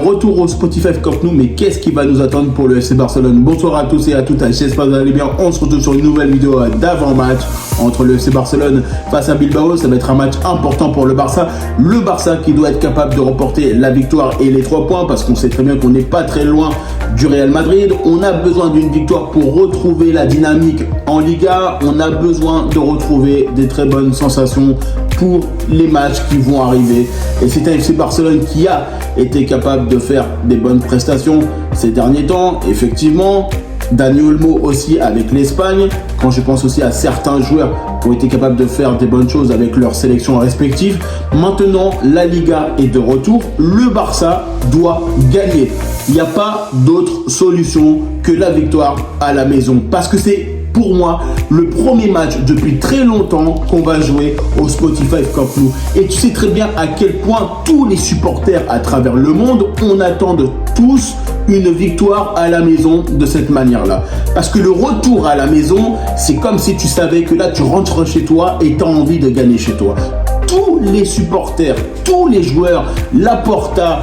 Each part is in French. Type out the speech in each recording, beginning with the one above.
retour au Spotify Camp Nou, mais qu'est-ce qui va nous attendre pour le FC Barcelone? Bonsoir à tous et à toutes, j'espère que vous allez bien. On se retrouve sur une nouvelle vidéo d'avant-match entre le FC Barcelone face à Bilbao. Ça va être un match important pour le Barça. Le Barça qui doit être capable de remporter la victoire et les 3 points, parce qu'on sait très bien qu'on n'est pas très loin du Real Madrid. On a besoin d'une victoire pour retrouver la dynamique en Liga. On a besoin de retrouver des très bonnes sensations pour les matchs qui vont arriver. Et c'est un FC Barcelone qui a été capable de faire des bonnes prestations ces derniers temps. Effectivement, Dani Olmo aussi avec l'Espagne. Quand je pense aussi à certains joueurs qui ont été capables de faire des bonnes choses avec leurs sélections respectives. Maintenant, la Liga est de retour. Le Barça doit gagner. Il n'y a pas d'autre solution que la victoire à la maison. Parce que c'est, pour moi, le premier match depuis très longtemps qu'on va jouer au Spotify Camp Nou. Et tu sais très bien à quel point tous les supporters à travers le monde, on attend de tous une victoire à la maison de cette manière-là. Parce que le retour à la maison, c'est comme si tu savais que là, tu rentres chez toi et tu as envie de gagner chez toi. Tous les supporters, tous les joueurs, la Porta,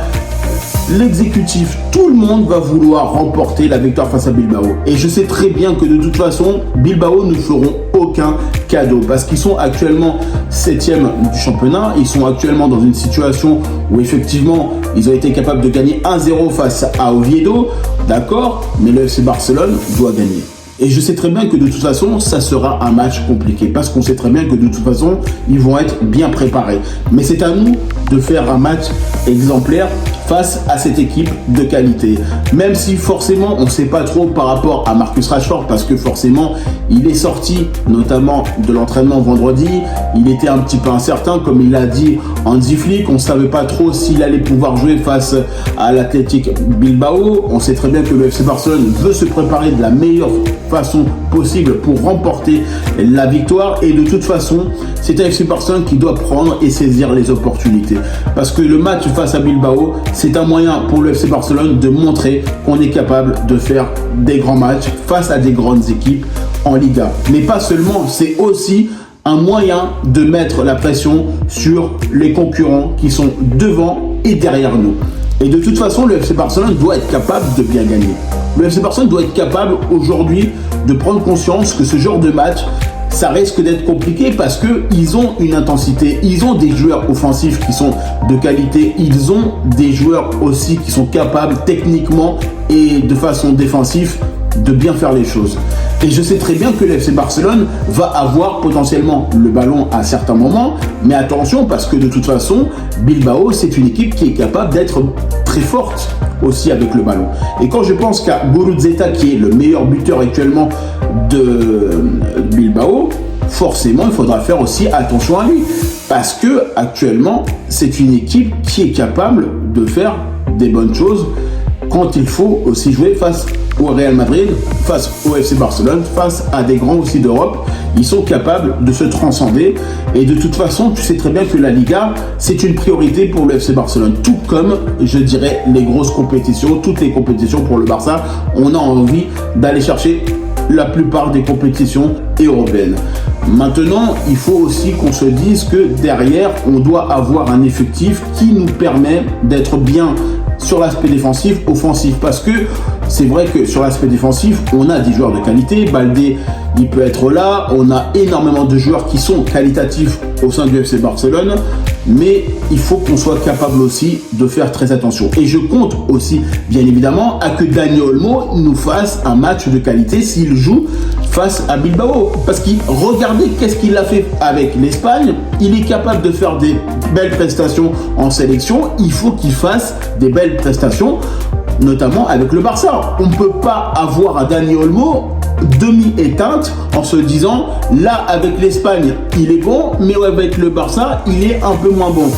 l'exécutif, tout le monde va vouloir remporter la victoire face à Bilbao. Et je sais très bien que de toute façon, Bilbao ne feront aucun cadeau parce qu'ils sont actuellement 7e du championnat. Ils sont actuellement dans une situation où effectivement, ils ont été capables de gagner 1-0 face à Oviedo. D'accord, mais le FC Barcelone doit gagner. Et je sais très bien que de toute façon, ça sera un match compliqué parce qu'on sait très bien que de toute façon, ils vont être bien préparés. Mais c'est à nous de faire un match exemplaire face à cette équipe de qualité. Même si forcément, on ne sait pas trop par rapport à Marcus Rashford parce que forcément, il est sorti notamment de l'entraînement vendredi. Il était un petit peu incertain, comme il l'a dit Hansi Flick. On ne savait pas trop s'il allait pouvoir jouer face à l'Athletic Bilbao. On sait très bien que le FC Barcelone veut se préparer de la meilleure façon possible pour remporter la victoire. Et de toute façon, c'est un FC Barcelone qui doit prendre et saisir les opportunités. Parce que le match face à Bilbao, c'est un moyen pour le FC Barcelone de montrer qu'on est capable de faire des grands matchs face à des grandes équipes en Liga. Mais pas seulement, c'est aussi un moyen de mettre la pression sur les concurrents qui sont devant et derrière nous. Et de toute façon, le FC Barcelone doit être capable de bien gagner. Le FC Barcelone doit être capable aujourd'hui de prendre conscience que ce genre de match, ça risque d'être compliqué parce qu'ils ont une intensité, ils ont des joueurs offensifs qui sont de qualité, ils ont des joueurs aussi qui sont capables techniquement et de façon défensive de bien faire les choses. Et je sais très bien que le FC Barcelone va avoir potentiellement le ballon à certains moments, mais attention parce que de toute façon, Bilbao, c'est une équipe qui est capable d'être très forte aussi avec le ballon. Et quand je pense qu'à Gurutzeta, qui est le meilleur buteur actuellement de Bilbao, forcément, il faudra faire aussi attention à lui. Parce que actuellement, c'est une équipe qui est capable de faire des bonnes choses quand il faut aussi jouer face au Real Madrid, face au FC Barcelone, face à des grands aussi d'Europe. Ils sont capables de se transcender. Et de toute façon, tu sais très bien que la Liga, c'est une priorité pour le FC Barcelone. Tout comme, je dirais, les grosses compétitions, toutes les compétitions pour le Barça. On a envie d'aller chercher la plupart des compétitions européennes. Maintenant, il faut aussi qu'on se dise que derrière, on doit avoir un effectif qui nous permet d'être bien sur l'aspect défensif, offensif, parce que c'est vrai que sur l'aspect défensif, on a des joueurs de qualité. Baldé, il peut être là. On a énormément de joueurs qui sont qualitatifs au sein du FC Barcelone, mais il faut qu'on soit capable aussi de faire très attention. Et je compte aussi, bien évidemment, à que Dani Olmo nous fasse un match de qualité s'il joue face à Bilbao. Parce que regardez qu'est-ce qu'il a fait avec l'Espagne. Il est capable de faire des belles prestations en sélection. Il faut qu'il fasse des belles prestations, notamment avec le Barça. On ne peut pas avoir un Dani Olmo demi-éteinte en se disant là avec l'Espagne il est bon, mais avec le Barça il est un peu moins bon.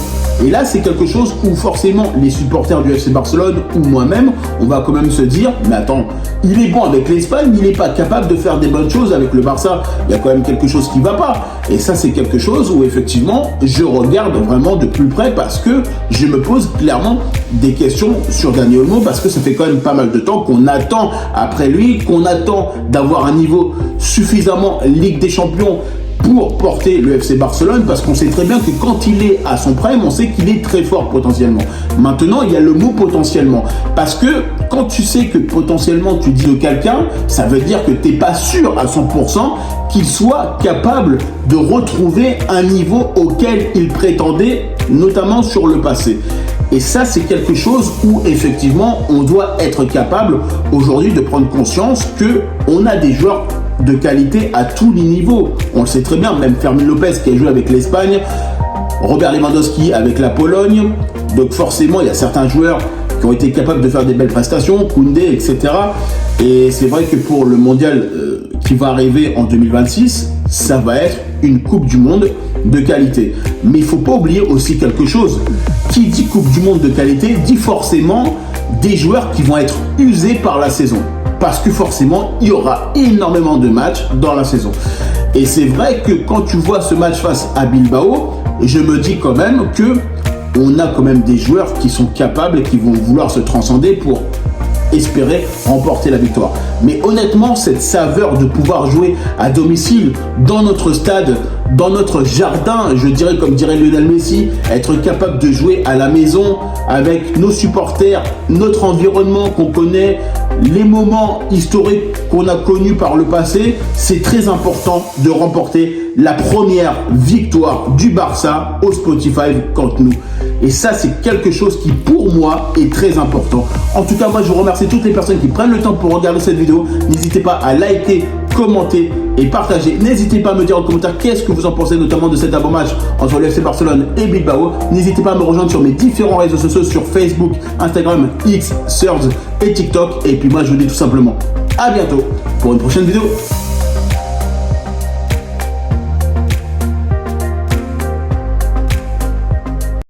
Et là, c'est quelque chose où forcément les supporters du FC Barcelone ou moi-même, on va quand même se dire, mais attends, il est bon avec l'Espagne, il n'est pas capable de faire des bonnes choses avec le Barça. Il y a quand même quelque chose qui ne va pas. Et ça, c'est quelque chose où effectivement, je regarde vraiment de plus près parce que je me pose clairement des questions sur Dani Olmo parce que ça fait quand même pas mal de temps qu'on attend après lui, qu'on attend d'avoir un niveau suffisamment Ligue des Champions pour porter le FC Barcelone, parce qu'on sait très bien que quand il est à son prime, on sait qu'il est très fort potentiellement. Maintenant, il y a le mot potentiellement, parce que quand tu sais que potentiellement tu dis de quelqu'un, ça veut dire que tu n'es pas sûr à 100% qu'il soit capable de retrouver un niveau auquel il prétendait, notamment sur le passé. Et ça, c'est quelque chose où effectivement, on doit être capable aujourd'hui de prendre conscience qu'on a des joueurs de qualité à tous les niveaux. On le sait très bien, même Fermín López qui a joué avec l'Espagne, Robert Lewandowski avec la Pologne. Donc forcément, il y a certains joueurs qui ont été capables de faire des belles prestations, Koundé, etc. Et c'est vrai que pour le mondial qui va arriver en 2026, ça va être une Coupe du Monde de qualité. Mais il ne faut pas oublier aussi quelque chose. Qui dit Coupe du Monde de qualité dit forcément des joueurs qui vont être usés par la saison. Parce que forcément, il y aura énormément de matchs dans la saison. Et c'est vrai que quand tu vois ce match face à Bilbao, je me dis quand même que on a quand même des joueurs qui sont capables et qui vont vouloir se transcender pour espérer remporter la victoire. Mais honnêtement, cette saveur de pouvoir jouer à domicile, dans notre stade, dans notre jardin, je dirais comme dirait Lionel Messi, être capable de jouer à la maison avec nos supporters, notre environnement qu'on connaît, les moments historiques qu'on a connus par le passé, c'est très important de remporter la première victoire du Barça au Spotify Camp Nou. Et ça, c'est quelque chose qui, pour moi, est très important. En tout cas, moi, je remercie toutes les personnes qui prennent le temps pour regarder cette vidéo. N'hésitez pas à liker, commenter et partager. N'hésitez pas à me dire en commentaire qu'est-ce que vous en pensez, notamment de cet avant-match entre le FC Barcelone et Bilbao. N'hésitez pas à me rejoindre sur mes différents réseaux sociaux, sur Facebook, Instagram, X, Threads et TikTok. Et puis moi, je vous dis tout simplement à bientôt pour une prochaine vidéo.